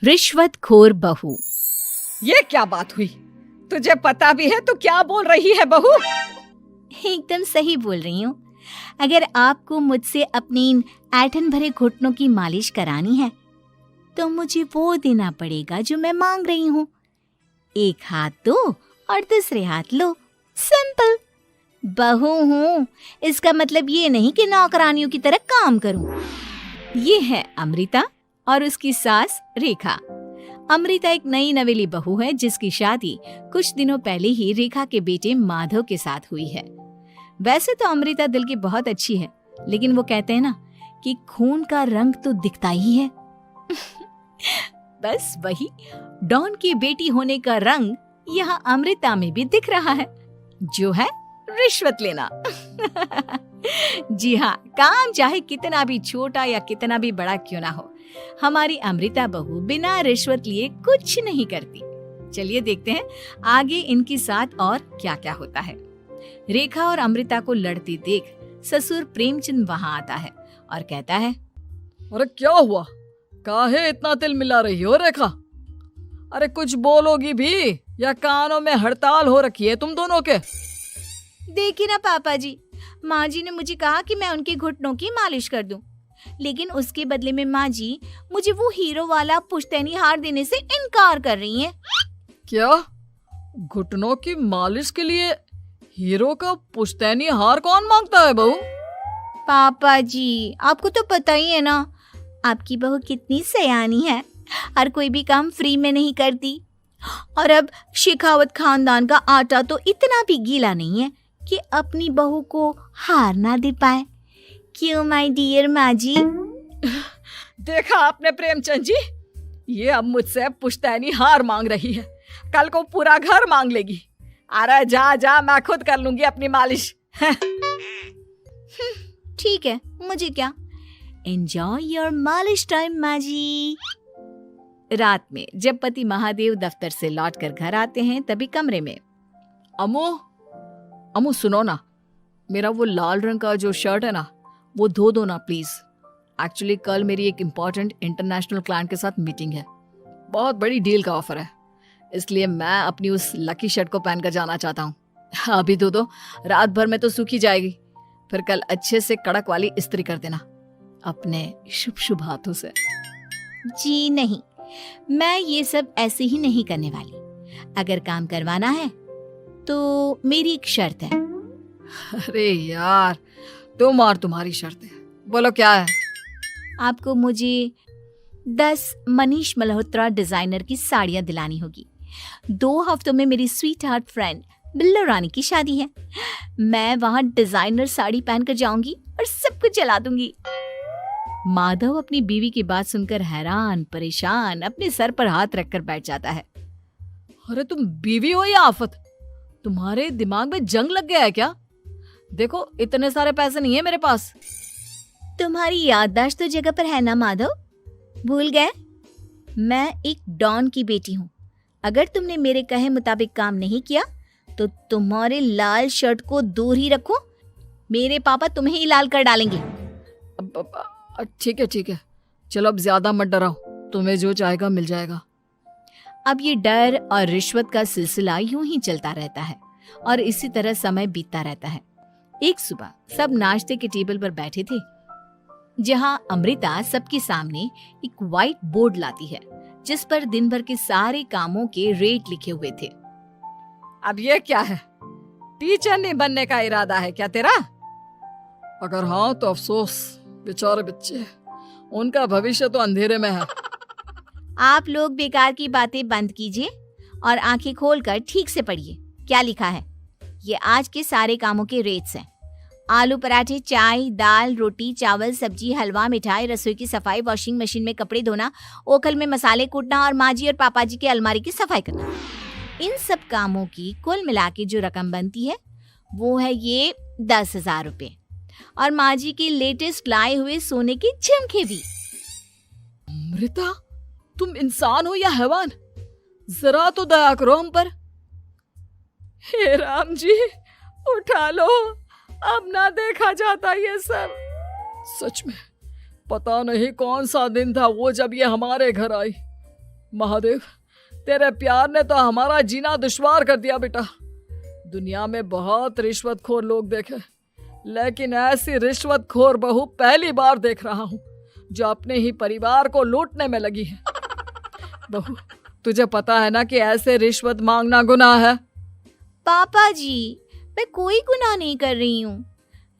रिश्वतखोर बहू। ये क्या बात हुई? तुझे पता भी है तो क्या बोल रही है बहू? एकदम सही बोल रही हूँ। अगर आपको मुझसे अपनी इन ऐंठन भरे घुटनों की मालिश करानी है तो मुझे वो देना पड़ेगा जो मैं मांग रही हूँ। एक हाथ दो और दूसरे हाथ लो, सिंपल। बहू हूँ, इसका मतलब ये नहीं कि नौकरानियों की तरह काम करूँ। ये है अमृता और उसकी सास रेखा। अमृता एक नई नवेली बहू है जिसकी शादी कुछ दिनों पहले ही रेखा के बेटे माधव के साथ हुई है। वैसे तो अमृता दिल की बहुत अच्छी है, लेकिन वो कहते हैं ना कि खून का रंग तो दिखता ही है। बस वही डॉन की बेटी होने का रंग यहाँ अमृता में भी दिख रहा है, जो है रिश्वत लेना। जी हाँ, काम चाहे कितना भी छोटा या कितना भी बड़ा क्यों ना हो, हमारी अमृता बहू बिना रिश्वत लिए कुछ नहीं करती। चलिए देखते हैं आगे इनके साथ और क्या क्या होता है। रेखा और अमृता को लड़ती देख ससुर प्रेमचंद वहां आता है और कहता है, अरे क्या हुआ? काहे इतना तिल मिला रही हो रेखा? अरे कुछ बोलोगी भी या कानों में हड़ताल हो रखी है तुम दोनों के? देखिए ना पापा जी, माँ जी ने मुझे कहा कि मैं उनके घुटनों की मालिश कर दूं, लेकिन उसके बदले में माँ जी मुझे वो हीरो वाला पुश्तैनी हार देने से इनकार कर रही हैं। क्या? घुटनों की मालिश के लिए हीरो का पुश्तैनी हार कौन मांगता है बहू? पापा जी, आपको तो पता ही है ना, आपकी बहू कितनी सयानी है, हर कोई भी काम फ्री में नहीं करती। और अब शेखावत खानदान का आटा तो इतना भी गीला नहीं है कि अपनी बहू को हार ना दे पाए। क्यों माय डियर माँ जी? देखा आपने प्रेमचंद जी, ये अब मुझसे पुश्तैनी हार मांग रही है, कल को पूरा घर मांग लेगी। अरे जा जा, मैं खुद कर लूंगी अपनी मालिश। ठीक है, मुझे क्या। एंजॉय योर मालिश टाइम माँ जी। रात में जब पति महादेव दफ्तर से लौटकर घर आते हैं तभी कमरे में, अमू सुनो ना, मेरा वो लाल रंग का जो शर्ट है ना, वो धो दो ना प्लीज। एक्चुअली कल मेरी एक इम्पोर्टेंट इंटरनेशनल क्लाइंट के साथ मीटिंग है, बहुत बड़ी डील का ऑफर है, इसलिए मैं अपनी उस लकी शर्ट को पहनकर जाना चाहता हूँ। अभी धो दो, रात भर में तो सूखी जाएगी, फिर कल अच्छे से कड़क वाली इस्त्री कर देना अपने शुभ शुभ हाथों से। जी नहीं, मैं ये सब ऐसे ही नहीं करने वाली। अगर काम करवाना है तो मेरी एक शर्त है। अरे यार, तुम और तुम्हारी शर्तें, बोलो क्या है? आपको मुझे 10 मनीष मल्होत्रा डिजाइनर की साड़ियां दिलानी होगी। 2 हफ्तों में मेरी स्वीट हार्ट फ्रेंड बिल्लो रानी की शादी है। मैं वहां डिजाइनर साड़ी पहनकर जाऊंगी और सब कुछ जला दूंगी। माधव अपनी बीवी की बात सुनकर हैरान परेशान अपने सर पर हाथ रखकर बैठ जाता है। अरे तुम बीवी हो या आफत? तुम्हारे दिमाग में जंग लग गया है क्या? देखो इतने सारे पैसे नहीं है मेरे पास। तुम्हारी याददाश्त तो जगह पर है ना माधव, भूल गए? मैं एक डॉन की बेटी हूँ। अगर तुमने मेरे कहे मुताबिक काम नहीं किया तो तुम्हारे लाल शर्ट को दूर ही रखो, मेरे पापा तुम्हें ही लाल कर डालेंगे। ठीक है, चलो अब ज्यादा मत डराओ, तुम्हें जो चाहेगा मिल जाएगा। अब ये डर और रिश्वत का सिलसिला यूं ही चलता रहता है और इसी तरह समय बीतता रहता है। एक सुबह सब नाश्ते के टेबल पर बैठे थे, जहां अमृता सबके सामने एक व्हाइट बोर्ड लाती है जिस पर दिन भर के सारे कामों के रेट लिखे हुए थे। अब ये क्या है? टीचर नहीं बनने का इरादा है क्या तेरा? अगर हाँ तो अफसोस, बेचारे बच्चे, उनका भविष्य तो अंधेरे में है। आप लोग बेकार की बातें बंद कीजिए और आंखें खोलकर ठीक से पढ़िए क्या लिखा है। ये आज के सारे कामों के रेट्स हैं। आलू पराठे, चाय, दाल, रोटी, चावल, सब्जी, हलवा, मिठाई, रसोई की सफाई, वॉशिंग मशीन में कपड़े धोना, ओखल में मसाले कूटना और माँ जी और पापा जी के अलमारी की सफाई करना। इन सब कामों की कुल मिला के जो रकम बनती है वो है ये 10,000 रुपए, और माँ जी के लेटेस्ट लाए हुए सोने के झुमके भी। अमृता, तुम इंसान हो या हैवान? जरा तो दया करो हम पर। हे राम जी, उठा लो, अब ना देखा जाता ये सब। सच में पता नहीं कौन सा दिन था वो जब ये हमारे घर आई। महादेव, तेरे प्यार ने तो हमारा जीना दुश्वार कर दिया बेटा। दुनिया में बहुत रिश्वतखोर लोग देखे, लेकिन ऐसी रिश्वतखोर बहू पहली बार देख रहा हूँ जो अपने ही परिवार को लूटने में लगी है। बहू, तुझे पता है ना कि ऐसे रिश्वत मांगना गुनाह है। पापा जी, मैं कोई गुनाह नहीं कर रही हूँ।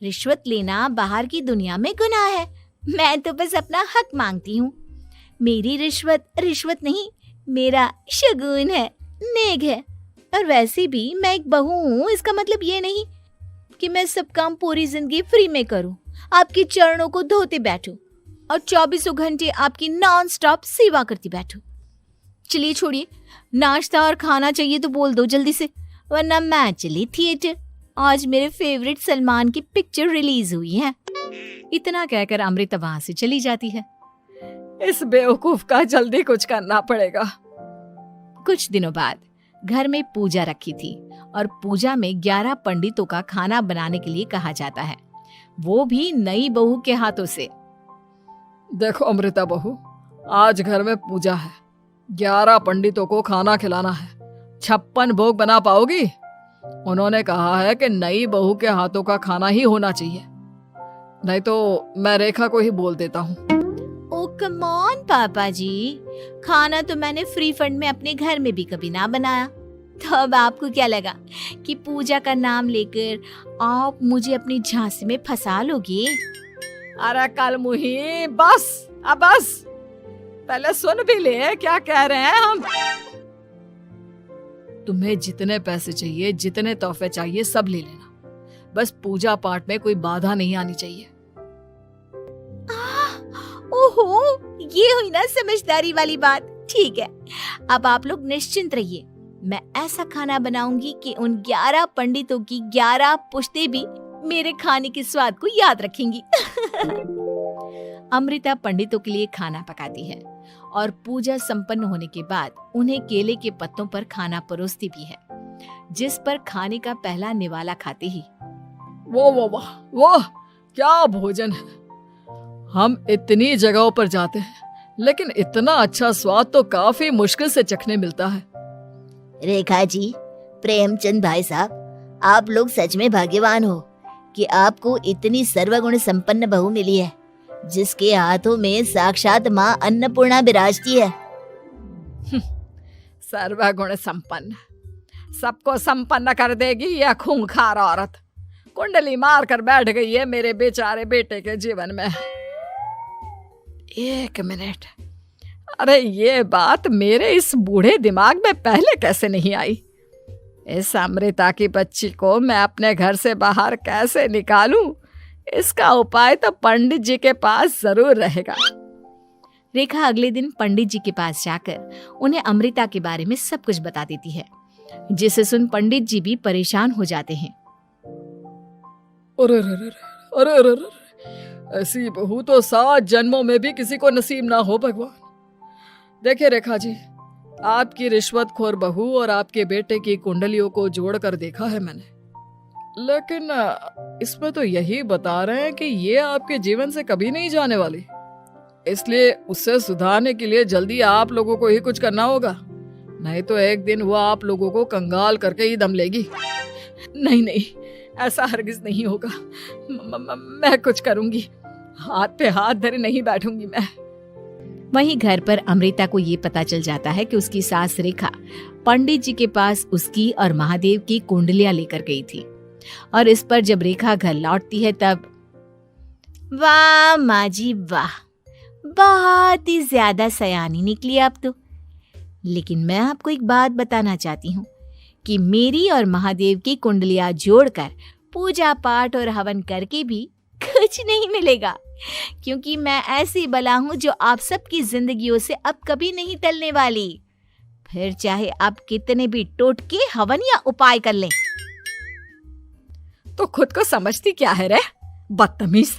रिश्वत लेना बाहर की दुनिया में गुनाह है। मैं तो बस अपना हक मांगती हूँ। मेरी रिश्वत रिश्वत नहीं, मेरा शगुन है, नेग है। और वैसे भी मैं एक बहू हूँ, इसका मतलब ये नहीं कि मैं सब काम पूरी जिंदगी फ्री में करूँ, आपके चरणों को धोते बैठूं और 24 घंटे आपकी नॉन स्टॉप सेवा करती बैठूं। चलिए छोड़िए, नाश्ता और खाना चाहिए तो बोल दो जल्दी से, वरना मैं चली थिएटर। आज मेरे फेवरेट सलमान की पिक्चर रिलीज हुई है। इतना कहकर अमृता वहां से चली जाती है। इस बेवकूफ का जल्दी कुछ करना पड़ेगा। कुछ दिनों बाद घर में पूजा रखी थी और पूजा में 11 पंडितों का खाना बनाने के लिए कहा जाता है, वो भी नई बहू के हाथों से। देखो अमृता बहू, आज घर में पूजा है, 11 पंडितों को खाना खिलाना है। 56 भोग बना पाओगी? उन्होंने कहा है कि नई बहू के हाथों का खाना ही होना चाहिए, नहीं तो मैं रेखा को ही बोल देता हूँ। ओ कम ऑन पापा जी, खाना तो मैंने फ्री फंड में अपने घर में भी कभी ना बनाया, तो अब आपको क्या लगा कि पूजा का नाम लेकर आप मुझे अपनी झांसी में फंसा लोगे? अरे कल मुही, बस अब बस, पहले सुन भी ले क्या कह रहे हैं हम। तुम्हें जितने पैसे चाहिए, जितने तोहफे चाहिए, सब ले लेना, बस पूजा पाठ में कोई बाधा नहीं आनी चाहिए। ओहो, ये हुई ना समझदारी वाली बात। ठीक है, अब आप लोग निश्चिंत रहिए, मैं ऐसा खाना बनाऊंगी कि उन 11 पंडितों की 11 पुश्तें भी मेरे खाने के स्वाद को याद रखेंगी। अमृता पंडितों के लिए खाना पकाती है और पूजा संपन्न होने के बाद उन्हें केले के पत्तों पर खाना परोसती भी है, जिस पर खाने का पहला निवाला खाते ही वो क्या भोजन है। हम इतनी जगहों पर जाते हैं, लेकिन इतना अच्छा स्वाद तो काफी मुश्किल से चखने मिलता है। रेखा जी, प्रेमचंद भाई साहब, आप लोग सच में भाग्यवान हो कि आपको इतनी सर्वगुण संपन्न बहू मिली है, जिसके हाथों में साक्षात माँ अन्नपूर्णा विराजती है। सर्वगुण संपन्न, सबको संपन्न कर देगी यह खूंखार औरत। कुंडली मार कर बैठ गई है मेरे बेचारे बेटे के जीवन में। एक मिनट, अरे ये बात मेरे इस बूढ़े दिमाग में पहले कैसे नहीं आई? इस अमृता की बच्ची को मैं अपने घर से बाहर कैसे निकालूं? इसका उपाय तो पंडित जी के पास जरूर रहेगा। रेखा अगले दिन पंडित जी के पास जाकर उन्हें अमृता के बारे में सब कुछ बता देती है, जिसे सुन पंडित जी भी परेशान हो जाते हैं। अरे, ऐसी बहू तो 7 जन्मों में भी किसी को नसीब ना हो भगवान। देखिए रेखा जी, आपकी रिश्वतखोर बहू और आपके बेटे की कुंडलियों को जोड़कर देखा है मैंने, लेकिन इसमें तो यही बता रहे हैं कि ये आपके जीवन से कभी नहीं जाने वाली। इसलिए उससे सुधारने के लिए जल्दी आप लोगों को ही कुछ करना होगा, नहीं तो एक दिन वो आप लोगों को कंगाल करके ही दम लेगी। नहीं, ऐसा हरगिज नहीं होगा। मैं कुछ करूंगी, हाथ पे हाथ धरे नहीं बैठूंगी मैं। वहीं घर पर अमृता को ये पता चल जाता है कि उसकी सास रेखा पंडित जी के पास उसकी और महादेव की कुंडलियां लेकर गई थी, और इस पर जब रेखा घर लौटती है तब वाह माँ जी वाह, बहुत ही ज्यादा सयानी निकली आप तो। लेकिन मैं आपको एक बात बताना चाहती हूँ कि मेरी और महादेव की कुंडलियां जोड़कर पूजा पाठ और हवन करके भी कुछ नहीं मिलेगा, क्योंकि मैं ऐसी बला हूं जो आप सबकी जिंदगियों से अब कभी नहीं टलने वाली, फिर चाहे आप कितने भी टोटके हवन या उपाय कर लें। तो खुद को समझती क्या है रे बदतमीज,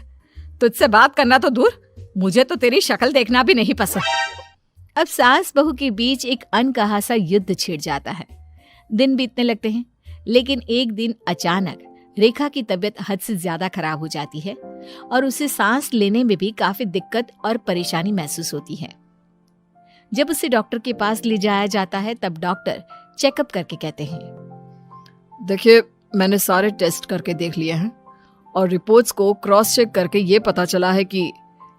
तुझसे बात करना तो दूर, मुझे तो तेरी शक्ल देखना भी नहीं पसंद। अब सास बहू के बीच एक अनकहा सा युद्ध छिड़ जाता है। दिन बीतने लगते हैं, लेकिन एक दिन अचानक रेखा की तबीयत हद से ज्यादा खराब हो जाती है और उसे सांस लेने में भी काफी दिक्कत और परेशानी महसूस होती है। जब उसे डॉक्टर के पास ले जाया जाता है तब डॉक्टर चेकअप करके कहते हैं, देखिए, मैंने सारे टेस्ट करके देख लिए हैं और रिपोर्ट्स को क्रॉस चेक करके ये पता चला है कि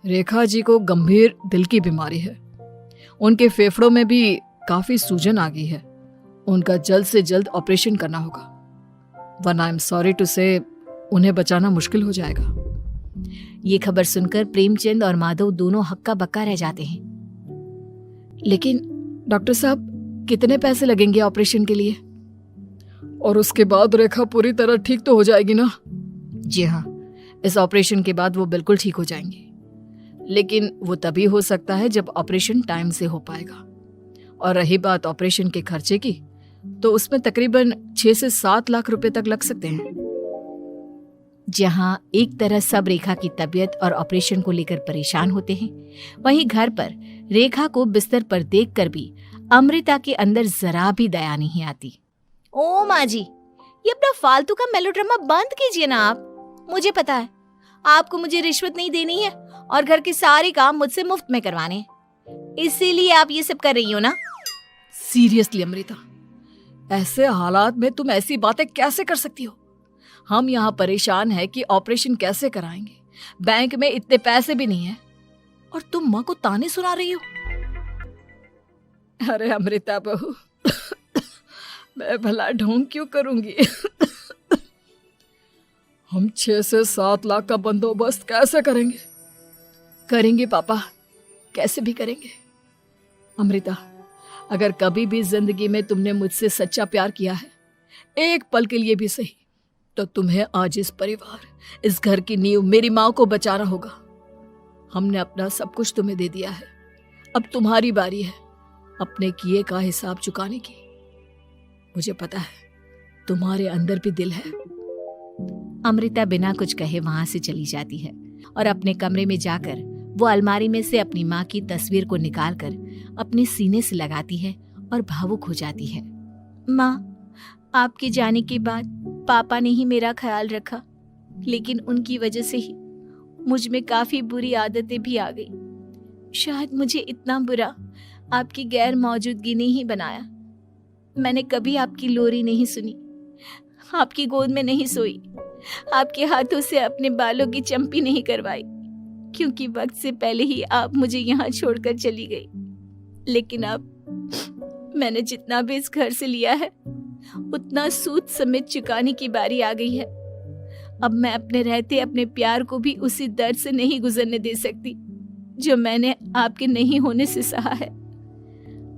रेखा जी को गंभीर दिल की बीमारी है। उनके फेफड़ों में भी काफी सूजन आ गई है। उनका जल्द से जल्द ऑपरेशन करना होगा, वरना आई एम सॉरी टू से उन्हें बचाना मुश्किल हो जाएगा। ये खबर सुनकर प्रेमचंद और माधव दोनों हक्का बक्का रह जाते हैं। लेकिन डॉक्टर साहब, कितने पैसे लगेंगे ऑपरेशन के लिए? और उसके बाद रेखा पूरी तरह ठीक तो हो जाएगी ना? जी हाँ, इस ऑपरेशन के बाद वो बिल्कुल ठीक हो जाएंगे, लेकिन वो तभी हो सकता है जब ऑपरेशन टाइम से हो पाएगा। और रही बात ऑपरेशन के खर्चे की, तो उसमें तकरीबन 6 से 7 लाख रुपए तक लग सकते हैं। जहां एक तरह सब रेखा की तबीयत और ऑपरेशन को लेकर परेशान होते हैं, वहीं घर पर रेखा को बिस्तर पर देखकर भी अमृता के अंदर जरा भी दया नहीं आती। ओ माँ जी, ये अपना फालतू का मेलोड्रामा बंद कीजिए ना आप। मुझे पता है आपको मुझे रिश्वत नहीं देनी है और घर के सारे काम मुझसे मुफ्त में करवाने हैं, इसीलिए आप ये सब कर रही हो ना। सीरियसली अमृता, ऐसे हालात में तुम ऐसी बातें कैसे कर सकती हो? हम यहाँ परेशान है कि ऑपरेशन कैसे कराएंगे, बैंक में इतने पैसे भी नहीं है, और तुम माँ को ताने सुना रही हो। अरे अमृता बहू, मैं भला ढोंग क्यों करूंगी? हम 6 से 7 लाख का बंदोबस्त कैसे करेंगे? करेंगे पापा, कैसे भी करेंगे। अमृता, अगर कभी भी जिंदगी में तुमने मुझसे सच्चा प्यार किया है, एक पल के लिए भी सही, तो तुम्हें आज इस परिवार, इस घर की नींव, मेरी माँ को बचाना होगा। हमने अपना सब कुछ तुम्हें दे दिया है, अब तुम्हारी बारी है अपने किए का हिसाब चुकाने की। मुझे पता है तुम्हारे अंदर भी दिल है। अमृता बिना कुछ कहे वहां से चली जाती है और अपने कमरे में जाकर वो अलमारी में से अपनी माँ की तस्वीर को निकालकर अपने सीने से लगाती है और भावुक हो जाती है। माँ, आपके जाने के बाद पापा ने ही मेरा ख्याल रखा, लेकिन उनकी वजह से ही मुझ में काफी बुरी आदतें भी आ गई। शायद मुझे इतना बुरा आपकी गैर मौजूदगी ने ही बनाया। मैंने कभी आपकी लोरी नहीं सुनी, आपकी गोद में नहीं सोई, आपके हाथों से अपने बालों की चंपी नहीं करवाई, क्योंकि वक्त से पहले ही आप मुझे यहाँ छोड़कर चली गई। लेकिन अब मैंने जितना भी इस घर से लिया है, उतना सूद समेत चुकाने की बारी आ गई है। अब मैं अपने रहते अपने प्यार को भी उसी दर्द से नहीं गुजरने दे सकती जो मैंने आपके नहीं होने से सहा है।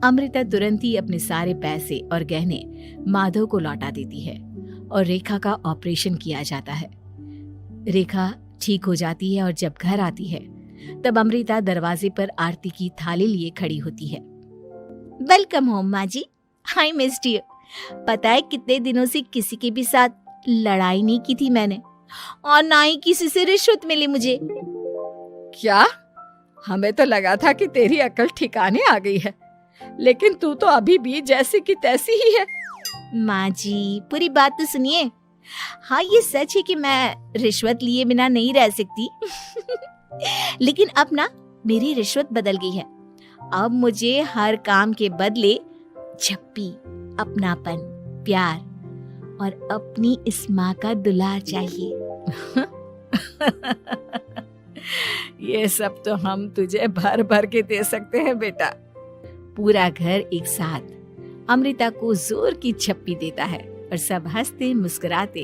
अमृता तुरंत ही अपने सारे पैसे और गहने माधव को लौटा देती है और रेखा का ऑपरेशन किया जाता है। रेखा ठीक हो जाती है और जब घर आती है तब अमृता दरवाजे पर आरती की थाली लिए खड़ी होती है। वेलकम होम माँ जी, आई मिस्ड यू। पता है कितने दिनों से किसी के भी साथ लड़ाई नहीं की थी मैंने, और ना ही किसी से रिश्वत मिली मुझे। क्या? हमें तो लगा था कि तेरी अकल ठिकाने आ गई है, लेकिन तू तो अभी भी जैसी की तैसी ही है। माँ जी, पूरी बात तो सुनिए। हाँ, ये सच है कि मैं रिश्वत लिए बिना नहीं रह सकती लेकिन अब ना मेरी रिश्वत बदल गई है। अब मुझे हर काम के बदले झप्पी, अपनापन, प्यार और अपनी इस माँ का दुलार चाहिए। ये सब तो हम तुझे भर भर के दे सकते हैं बेटा। पूरा घर एक साथ अमृता को जोर की झप्पी देता है और सब हंसते मुस्कुराते